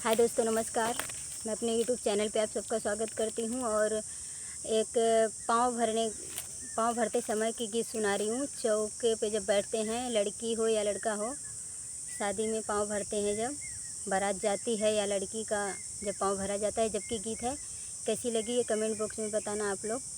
हाय दोस्तों, नमस्कार। मैं अपने यूट्यूब चैनल पे आप सबका स्वागत करती हूँ और एक पाँव भरते समय की गीत सुना रही हूँ। चौके पे जब बैठते हैं, लड़की हो या लड़का हो, शादी में पाँव भरते हैं जब बारात जाती है या लड़की का जब पाँव भरा जाता है, जबकि गीत है। कैसी लगी ये कमेंट बॉक्स में बताना आप लोग।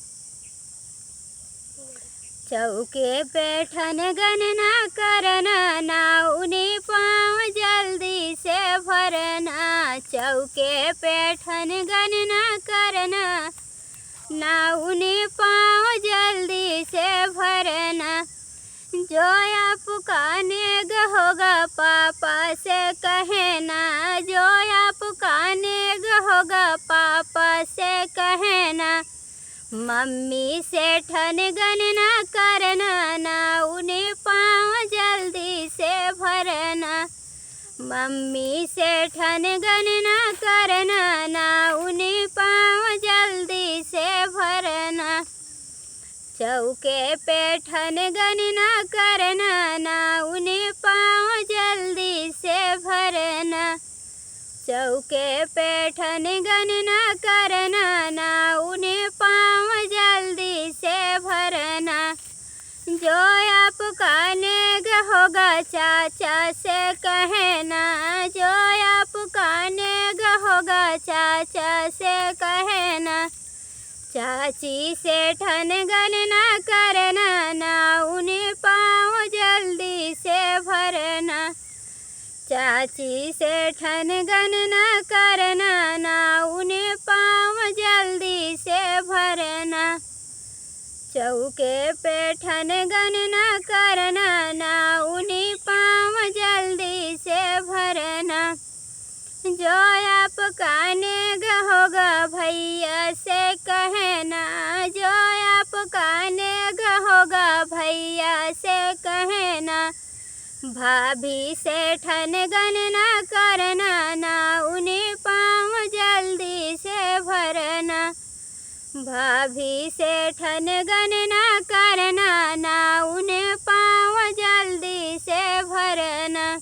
चौके बैठन गणना करना, नाउनी पाँव जल्दी से भरना। चौके बैठन गणना करना, नाउनी पाँव जल्दी से भरना। जो आपका नेग होगा पापा से कहना, जो आपका नेग होगा पापा से कहना। मम्मी से ठन गणना करना, नाउनी पाँव जल्दी से भरना। मम्मी से ठन गणना करना, नाउनी पाँव जल्दी से भरना। चौके पे ठन गणना करना, नाउनी पाँव जल्दी से भरना। चौके पे ठन गणना करना, नाउनी पाँव जल्दी से भरना। जो आपका नेग होगा चाचा से कहना, जो आपका नेग होगा चाचा से कहना। चाची से ठन गणना करना, नाउनी पाँव जल्दी से भरना। चाची से ठन गणना करना, नाउनी पाँव जल्दी से भरना। चौके पे ठन गणना करना, नाउनी पाँव जल्दी से भरना। जो आपका नेग होगा भैया से कहना, जो आपका नेग होगा भैया से कहना। भाभी से ठन गणना करना, नाउनी पाँव जल्दी से भरना। भाभी से ठन गणना करना, नाउनी पाँव जल्दी से भरना।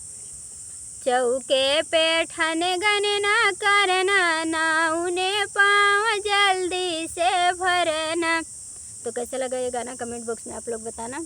चौके पे ठन गणना करना, नाउनी पाँव जल्दी से भरना। तो कैसा लगा ये गाना कमेंट बॉक्स में आप लोग बताना।